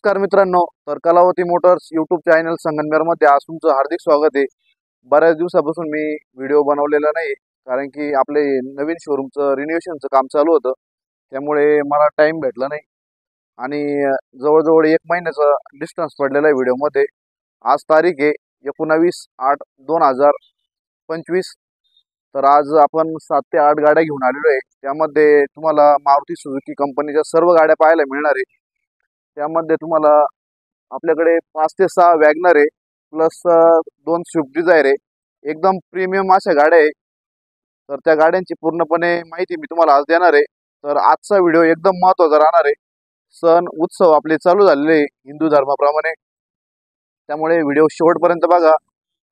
नमस्कार मित्रांनो, तर कलावती मोटर्स यूट्यूब चॅनल संगमनेरमध्ये आज तुमचं हार्दिक स्वागत आहे। बऱ्याच दिवसापासून मी व्हिडिओ बनवलेला नाही, कारण की आपले नवीन शोरूमचं रिनोव्हेशनचं काम चालू होतं, त्यामुळे मला टाइम भेटला नाही। आणि जवळजवळ 1 महिन्याचा डिस्टन्स पडलेला आहे व्हिडिओमध्ये। आज तारीख आहे 19/8/2025। तर आज आपण 7 ते 8 गाड्या घेऊन आलेलो आहे। त्यामध्ये तुम्हाला मारुती सुझुकी कंपनीच्या सर्व गाड्या पाहायला मिळणार आहे। त्यामध्ये तुम्हाला आपल्याकडे 5 ते 6 वॅगनर आहे, प्लस 2 स्विफ्ट डिझायर आहे। एकदम प्रीमियम अशा गाड्या आहे। तर त्या गाड्यांची पूर्णपणे माहिती मी तुम्हाला आज देणार आहे। तर आजचा व्हिडिओ एकदम महत्त्वाचा राहणार आहे। सण उत्सव आपले चालू झालेले आहे हिंदू धर्माप्रमाणे, त्यामुळे व्हिडिओ शेवटपर्यंत बघा।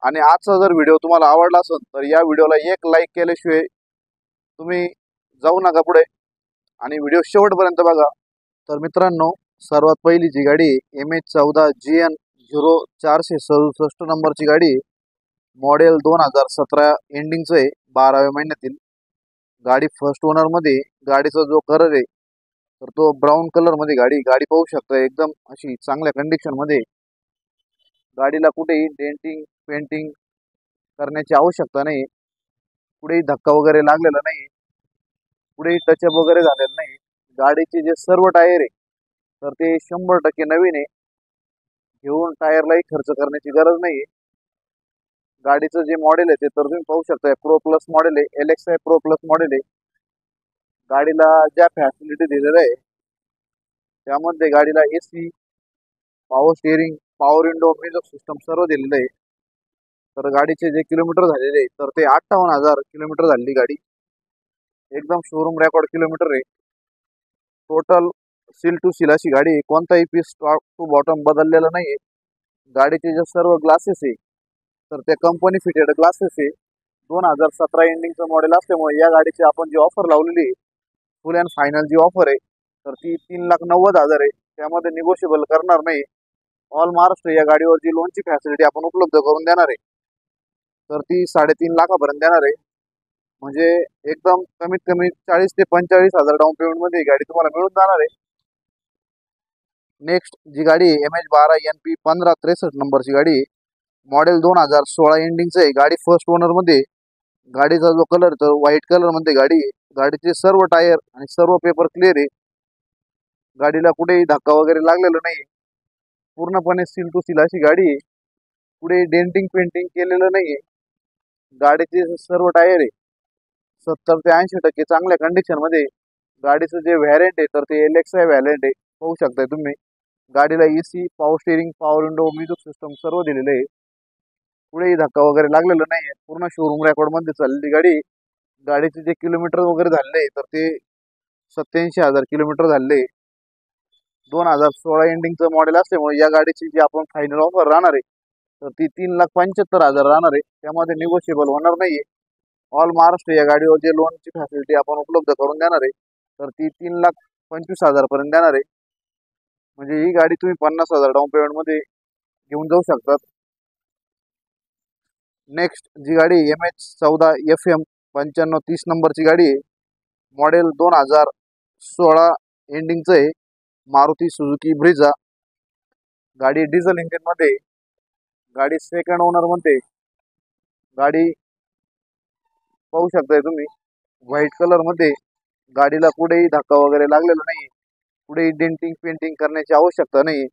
आणि आजचा जर व्हिडिओ तुम्हाला आवडला असेल तर या व्हिडिओला एक लाईक केल्याशिवाय तुम्ही जाऊ नका पुढे, आणि व्हिडिओ शेवटपर्यंत बघा। तर मित्रांनो, सर्वात पहिली जी गाडी MH14GN 0467 नंबरची गाडी, मॉडेल 2017 एंडिंगचं आहे, 12व्या महिन्यातील गाडी। फर्स्ट ओनर मध्ये गाडीचा जो कलर आहे तर तो ब्राऊन कलर मध्ये गाडी पाहू शकता, एकदम अशी चांगल्या कंडिशन मध्ये। गाडीला कुठेही डेंटिंग पेंटिंग करण्याची आवश्यकता नाही, कुठेही धक्का वगैरे लागलेला नाही, कुठेही टचअप वगैरे झालेला नाही। गाडीचे जे सर्व टायर आहे तर ते 100% नवीन आहे, घेऊन टायरलाही खर्च करण्याची गरज नाही। गाडीचं जे मॉडेल आहे ते तर तुम्ही पाहू शकता, प्रो प्लस मॉडेल आहे, LXi प्रो प्लस मॉडेल आहे। गाडीला ज्या फॅसिलिटी दिलेल्या आहे त्यामध्ये गाडीला AC, power steering, power window, music system सर्व दिलेलं आहे। तर गाडीचे जे किलोमीटर झालेले तर ते 58,000 किलोमीटर झालेली गाडी, एकदम शोरूम रेकॉर्ड किलोमीटर आहे। टोटल सील टू सील अशी गाडी आहे, कोणताही पीस टॉप टू बॉटम बदललेला नाही। गाडीचे जे सर्व ग्लासेस आहे तर ते कंपनी फिटेड ग्लासेस आहे। 2017 एंडिंगचं मॉडेल असल्यामुळे या गाडीची आपण जी ऑफर लावलेली आहे, फुल अँड फायनल जी ऑफर आहे तर ती 3,90,000 आहे, त्यामध्ये निगोशिएबल करणार नाही। ऑल महाराष्ट्र या गाडीवर जी लोनची फॅसिलिटी आपण उपलब्ध करून देणार आहे तर ती 3.5 लाखापर्यंत देणार आहे। म्हणजे एकदम कमीत कमी 40 ते 45,000 डाऊन पेमेंट मध्ये गाडी तुम्हाला मिळून जाणार आहे। नेक्स्ट जी गाडी MH12NP 1563 नंबरची गाडी, मॉडेल 2016 एंडिंगचं आहे, गाडी फर्स्ट ओनर मध्ये। गाडीचा जो कलर तर व्हाईट कलर मध्ये गाडी, गाडीचे सर्व टायर आणि सर्व पेपर क्लिअर आहे। गाडीला कुठेही धक्का वगैरे लागलेला नाही, पूर्णपणे सील टू सील अशी गाडी आहे, कुठे डेंटिंग पेंटिंग केलेलं नाही। गाडीचे सर्व टायर आहे 70 ते 80% चांगल्या कंडिशन मध्ये। गाडीचं जे व्हॅरियंट आहे तर ते LXi व्हॅरियंट आहे, पाहू शकताय तुम्ही। गाडीला AC, power steering, power window, music system सर्व दिलेलं आहे, कुठेही धक्का वगैरे लागलेला नाही। पूर्ण शोरूम रेकॉर्ड मध्ये चाललेली गाडी। गाडीचे जे किलोमीटर वगैरे झाले तर ते 87,000 किलोमीटर झाले। 2016 एंडिंगचं मॉडेल असल्यामुळे या गाडीची जी आपण फायनल ऑफर राहणार आहे तर ती 3,75,000 राहणार आहे, त्यामध्ये निगोशिएबल होणार नाही। ऑल महाराष्ट्र या गाडीवर जे लोनची फॅसिलिटी आपण उपलब्ध करून देणार आहे तर ती 3,25,000 पर्यंत देणार आहे। म्हणजे ही गाडी तुम्ही 50,000 डाऊन पेमेंट मध्ये घेऊन जाऊ शकतात। नेक्स्ट जी गाडी MH14FM 9530 नंबरची गाडी आहे, मॉडेल 2016 एंडिंगचं आहे, मारुती सुझुकी ब्रिझा। गाडी डिझेल इंजिन मध्ये, गाडी सेकंड ओनर मध्ये। गाडी पाहू शकताय तुम्ही, व्हाईट कलर मध्ये। गाडीला कुठेही धक्का वगैरे लागलेला नाही, कुठेही डेंटिंग पेंटिंग करण्याची आवश्यकता नाही,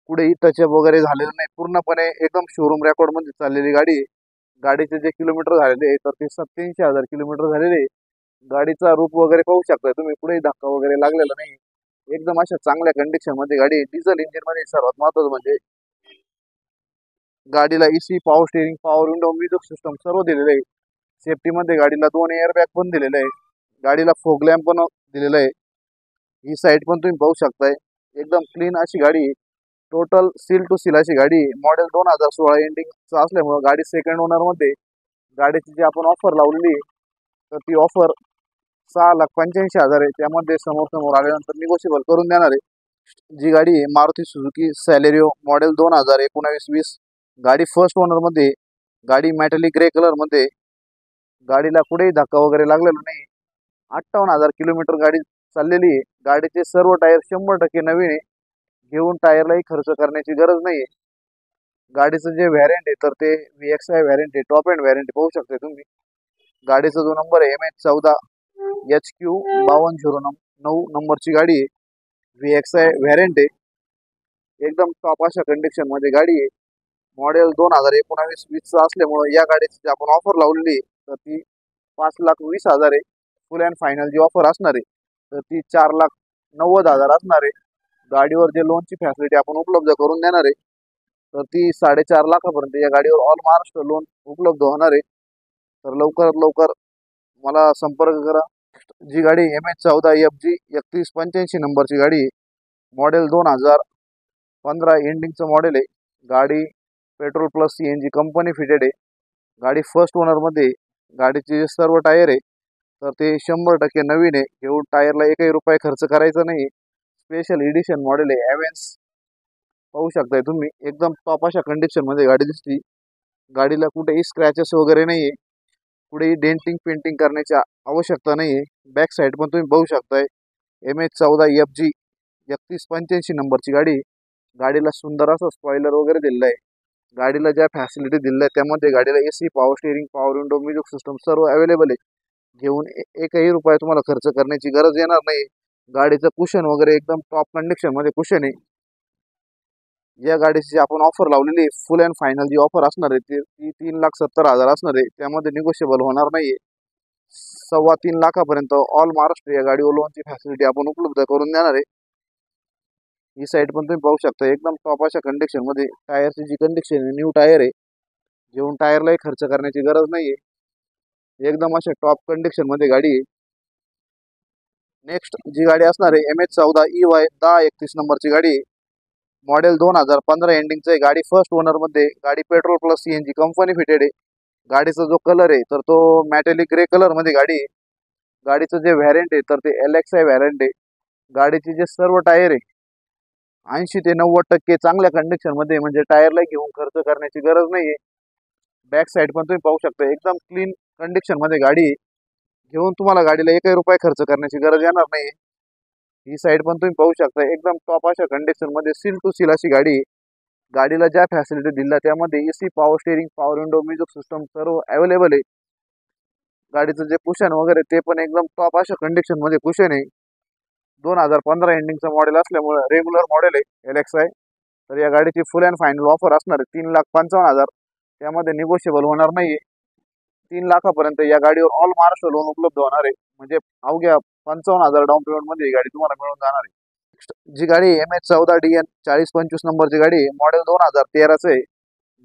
कुठेही टचअप वगैरे झालेलं नाही, पूर्णपणे एकदम शोरूम रेकॉर्ड मध्ये चाललेली गाडी। गाडीचे जे किलोमीटर झालेले तर ते 87,000 किलोमीटर झालेले। गाडीचा रूप वगैरे पाहू शकताय तुम्ही, कुठेही धक्का वगैरे लागलेला नाही, एकदम अशा चांगल्या कंडिशन मध्ये गाडी। डिझेल इंजिन मध्ये सर्वात महत्त्वाचं म्हणजे गाडीला AC, power steering, power window, music system सर्व दिलेलं आहे। सेफ्टी मध्ये गाडीला 2 एअरबॅग पण दिलेले आहे, गाडीला फॉग लॅम्प पण दिलेला आहे। ही साईड पण तुम्ही पाहू शकताय, एकदम क्लीन अशी गाडी। टोटल सील टू सील अशी गाडी, मॉडेल 2016 एंडिंगचं असल्यामुळे गाडी सेकंड ओनर मध्ये। गाडीची जी आपण ऑफर लावलेली तर ती ऑफर 6,85,000 आहे, त्यामध्ये समोर आल्यानंतर निगोशिएबल करून देणार आहे। जी गाडी आहे मारुती सुझुकी सॅलेरिओ, मॉडेल 2019-20, गाडी फर्स्ट ओनर मध्ये। गाडी मेटॅलिक ग्रे कलर मध्ये, गाडीला कुठेही धक्का वगैरे लागलेला नाही। 58,000 किलोमीटर गाडी चाललेली आहे। गाडीचे सर्व टायर 100% नवीन आहे, घेऊन टायरलाही खर्च करण्याची गरज नाहीये. गाडीचं जे व्हॅरियंट आहे तर ते VXI व्हॅरियंट आहे, टॉप एंड व्हॅरियंट पाहू शकता तुम्ही. गाडीचा जो नंबर आहे MH14HQ5209 नंबरची गाडी आहे. VXI व्हॅरियंट आहे, एकदम टॉप अशा कंडिशन मध्ये गाडी आहे. मॉडेल 2019-20 असल्यामुळे या गाडीची जी आपण ऑफर लावलेली आहे तर ती 5,20,000 आहे. फुल अँड फायनल जी ऑफर असणार आहे तर ती 4,90,000 असणार आहे. गाडीवर जे लोनची फॅसिलिटी आपण उपलब्ध करून देणार आहे तर ती 4.5 लाखापर्यंत या गाडीवर ऑल महाराष्ट्र लोन उपलब्ध होणार आहे. तर लवकरात लवकर मला संपर्क करा. जी गाडी MH14FG3185 नंबरची गाडी आहे. मॉडेल 2015 एंडिंगचं मॉडेल आहे. गाडी petrol plus CNG company fitted आहे. गाडी फर्स्ट ओनरमध्ये. गाडीचे जे सर्व टायर आहे तर ते 100% नवीन आहे. घेऊन टायरला एकही रुपये खर्च करायचा नाही. स्पेशल एडिशन मॉडेल आहे. ॲव्हेन्स पाहू शकताय तुम्ही, एकदम टॉप अशा कंडिशन मध्ये गाडी दिसती. गाडीला कुठेही स्क्रॅचेस वगैरे नाहीये, कुठेही डेंटिंग पेंटिंग करण्याची आवश्यकता नाहीये. बॅक साईड पण तुम्ही पाहू शकताय. MH14FG3185 नंबरची गाडी. गाडीला सुंदर असं स्पॉइलर वगैरे दिलेलं आहे. गाडीला ज्या फॅसिलिटी दिलेल्या आहेत त्यामध्ये गाडीला AC, power steering, power window, music system सर्व अवेलेबल आहे. घेऊन एकही रुपया तुम्हाला खर्च करण्याची गरज येणार नाही. गाडीचं कुशन वगैरे एकदम टॉप कंडिशन मध्ये कुशन आहे. या गाडीची आपण ऑफर लावलेली आहे, फुल अँड फायनल जी ऑफर असणार आहे ती 3,70,000 असणार आहे. त्यामध्ये निगोशिएबल होणार नाहीये. 3.25 लाखापर्यंत ऑल महाराष्ट्र या गाडीवर लोनची फॅसिलिटी आपण उपलब्ध करून देणार आहे. ही साईड पण तुम्ही पाहू शकता, एकदम टॉप अशा कंडिशन मध्ये. टायरची जी कंडिशन आहे न्यू टायर आहे. घेऊन टायरलाही खर्च करण्याची गरज नाहीये. एकदम अशा टॉप कंडिशन मध्ये गाडी आहे. नेक्स्ट जी गाडी असणार आहे MH14EY1031 नंबरची गाडी आहे. मॉडेल 2015 एंडिंगचं आहे. गाडी फर्स्ट ओनर मध्ये. गाडी petrol plus CNG company fitted आहे. गाडीचा जो कलर आहे तर तो मॅटेलिक ग्रे कलर मध्ये गाडी आहे. गाडीचं जे व्हॅरियंट आहे तर ते LXI व्हॅरियंट आहे. गाडीचे जे सर्व टायर आहे 80 ते 90% चांगल्या कंडिशन मध्ये, म्हणजे टायरला घेऊन खर्च करण्याची गरज नाहीये. बॅक साईड पण तुम्ही पाहू शकता, एकदम क्लीन कंडिशन मध्ये गाडी आहे. घेऊन तुम्हाला गाडीला एकही रुपये खर्च करण्याची गरज येणार नाही. ही साईड पण तुम्ही पाहू शकता, एकदम टॉप अशा कंडिशन मध्ये सील टू सील अशी गाडी आहे. गाडीला ज्या फॅसिलिटी दिल्या त्यामध्ये AC, power steering, power window, music system सर्व अवेलेबल आहे. गाडीचं जे कुशन वगैरे ते पण एकदम टॉप अशा कंडिशन मध्ये कुशन आहे. 2015 एंडिंगचं मॉडेल असल्यामुळे रेग्युलर मॉडेल आहे LXI. तर या गाडीची फुल अँड फायनल ऑफर असणार आहे 3,55,000. त्यामध्ये निगोशिएबल होणार नाहीये. 3 लाखापर्यंत या गाडीवर ऑल महाराष्ट्र लोन उपलब्ध होणार आहे. म्हणजे अवघ्या 55,000 डाऊन पेमेंट मध्ये ही गाडी तुम्हाला मिळून जाणार आहे. जी गाडी MH14DN4025 नंबरची गाडी मॉडेल 2013चं आहे.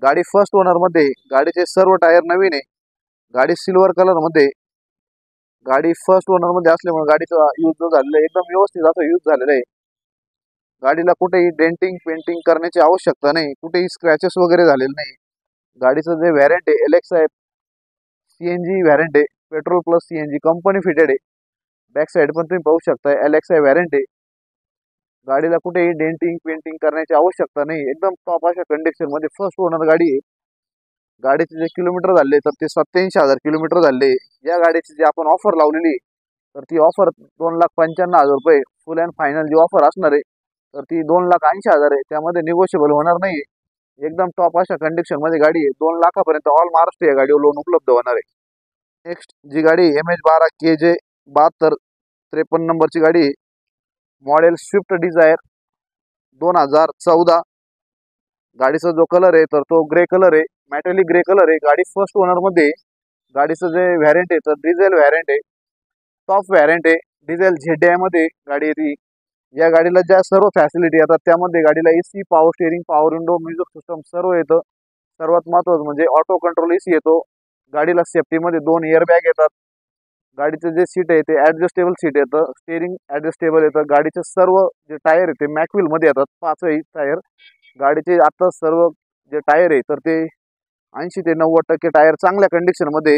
गाडी फर्स्ट ओनर मध्ये. गाडीचे सर्व टायर नवीन आहे. गाडी सिल्वर कलर मध्ये. गाडी फर्स्ट ओनर मध्ये असल्यामुळे गाडीचा यूज जो झालेला आहे एकदम व्यवस्थित असा यूज झालेला आहे. गाडीला कुठेही डेंटिंग पेंटिंग करण्याची आवश्यकता नाही, कुठेही स्क्रॅचेस वगैरे झालेले नाही. गाडीचं जे व्हॅरियंट आहे LXI CNG व्हॅरियंट आहे. Petrol plus CNG company fitted आहे. बॅक साईड पण तुम्ही पाहू शकता, LXI व्हॅरियंट आहे. गाडीला कुठेही डेंटिंग पेंटिंग करण्याची आवश्यकता नाही. एकदम टॉप अशा कंडिशन मध्ये फर्स्ट ओनर गाडी आहे. गाडीचे जे किलोमीटर झाले तर ते 87,000 किलोमीटर झाले. या गाडीची जी आपण ऑफर लावलेली तर ती ऑफर 2,95,000 रुपये. फुल अँड फायनल जी ऑफर असणार आहे तर ती 2,80,000 आहे. त्यामध्ये निगोशिएबल होणार नाही. एकदम टॉप अशा कंडिशन मध्ये गाडी आहे. 2 लाखापर्यंत ऑल महाराष्ट्र या गाडीवर लोन उपलब्ध होणार आहे. नेक्स्ट जी गाडी MH12KJ7253 नंबरची गाडी मॉडेल स्विफ्ट डिझायर 2014. गाडीचा जो कलर आहे तर तो ग्रे कलर आहे, मॅटेलिक ग्रे कलर आहे. गाडी फर्स्ट ओनर मध्ये. गाडीचं जे व्हॅरियंट आहे तर डिझेल व्हॅरियंट आहे, टॉप व्हॅरियंट आहे. डिझेल ZDI मध्ये गाडी येते. या गाडीला ज्या सर्व फॅसिलिटी येतात त्यामध्ये गाडीला AC, power steering, power window, music system सर्व येतं. सर्वात महत्त्वाचं म्हणजे ऑटो कंट्रोल AC येतो. गाडीला सेफ्टीमध्ये 2 एअरबॅग येतात. गाडीचं जे सीट आहे ते ऍडजस्टेबल सीट येतं. स्टिअरिंग ऍडजस्टेबल येतं. गाडीचे सर्व जे टायर आहे ते मॅकविल मध्ये येतात, 5ही टायर. गाडीचे आता सर्व जे टायर आहे तर ते 80 ते 90% टायर चांगल्या कंडिशन मध्ये.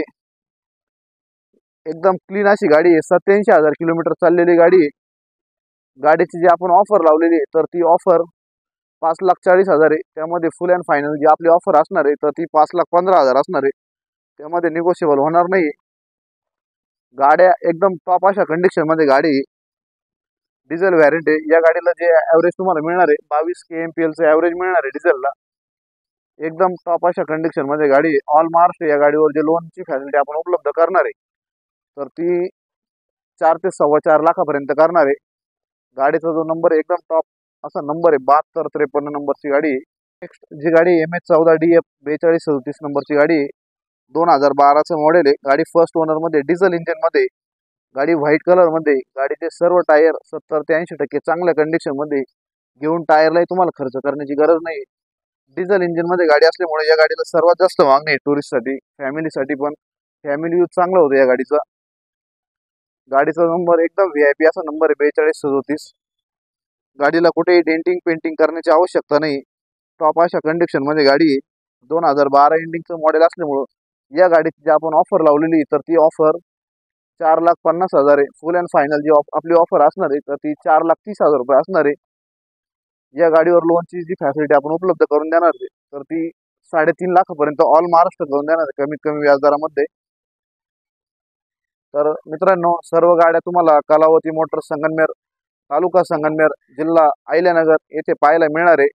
एकदम क्लीन अशी गाडी आहे. 87,000 किलोमीटर चाललेली गाडी आहे. गाडीची जी आपण ऑफर लावलेली आहे तर ती ऑफर 5,40,000 आहे. त्यामध्ये फुल अँड फायनल जी आपली ऑफर असणार आहे तर ती 5,15,000 असणार आहे. त्यामध्ये निगोशिएबल होणार नाही. गाड्या एकदम टॉप अशा कंडिशन मध्ये गाडी. डिझेल व्हॅरियंट आहे. या गाडीला जे ॲव्हरेज तुम्हाला मिळणार आहे 22 KMPL चं ॲव्हरेज मिळणार आहे डिझेलला. एकदम टॉप अशा कंडिशन मध्ये गाडी आहे. ऑल महाराष्ट्र या गाडीवर जे लोनची फॅसिलिटी आपण उपलब्ध करणार आहे तर ती 4 ते 4.25 लाखापर्यंत करणार आहे. गाडीचा जो नंबर आहे एकदम टॉप असा नंबर आहे, 7253 नंबरची गाडी आहे. नेक्स्ट जी गाडी MH14DF 4237 नंबरची गाडी आहे. 2012चं मॉडेल आहे. गाडी फर्स्ट ओनर मध्ये डिझेल इंजिन मध्ये, गाडी व्हाईट कलर मध्ये. गाडीचे सर्व टायर 70 ते 80% चांगल्या कंडिशन मध्ये घेऊन टायरलाही तुम्हाला खर्च करण्याची गरज नाही. डिझेल इंजिन मध्ये गाडी असल्यामुळे या गाडीला सर्वात जास्त मागणी आहे टुरिस्टसाठी, फॅमिलीसाठी पण. फॅमिली यूज चांगला होतो या गाडीचा. गाडीचा नंबर एकदम VIP असा नंबर आहे 4237. गाडीला कुठेही डेंटिंग पेंटिंग करण्याची आवश्यकता नाही. टॉप अशा कंडिशन मध्ये गाडी आहे. 2012 एंडिंगचं मॉडेल असल्यामुळं या गाडीची जी आपण ऑफर लावलेली तर ती ऑफर 4,50,000 आहे. फुल अँड फायनल जी आपली ऑफर असणार आहे तर ती 4,30,000 रुपये असणार आहे. या गाडीवर लोनची जी फॅसिलिटी आपण उपलब्ध करून देणार आहे तर ती 3.5 लाखापर्यंत ऑल महाराष्ट्र करून देणार आहे कमीत कमी व्याजदरामध्ये. तर मित्रांनो, सर्व गाड्या तुम्हाला कलावती मोटर्स संगमनेर, तालुका संगमनेर, जिल्हा अहिल्यानगर येथे पाहायला मिळणार आहे.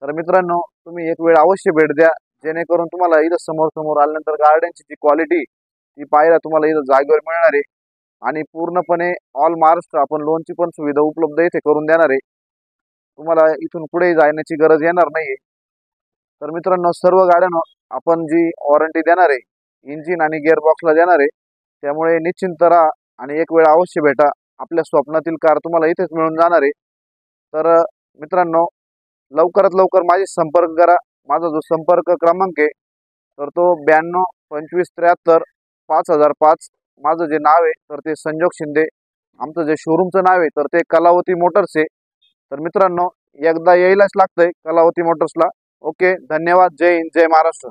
तर मित्रांनो, तुम्ही एक वेळ अवश्य भेट द्या, जेणेकरून तुम्हाला इथं समोर आल्यानंतर गाड्यांची जी क्वालिटी ती पाहायला तुम्हाला इथं जागेवर मिळणार आहे. आणि पूर्णपणे ऑल महाराष्ट्र आपण लोनची पण सुविधा उपलब्ध इथे करून देणार आहे. तुम्हाला इथून पुढे जाण्याची गरज येणार नाही. तर मित्रांनो, सर्व गाड्यांना आपण जी वॉरंटी देणार आहे इंजिन आणि गिअरबॉक्सला देणार आहे. त्यामुळे निश्चिंत राहा आणि एक वेळ अवश्य भेटा. आपल्या स्वप्नातील कार तुम्हाला इथेच मिळून जाणार आहे. तर मित्रांनो, लवकरात लवकर माझी संपर्क करा. माझा जो संपर्क क्रमांक आहे तर तो 92 25 73 5005. माझं जे नाव आहे तर ते संजोग शिंदे. आमचं जे शोरूमचं नाव आहे तर ते कलावती मोटर्स आहे. तर मित्रांनो, एकदा यायलाच लागतंय कलावती मोटर्सला. ओके, धन्यवाद. जय हिंद, जय महाराष्ट्र.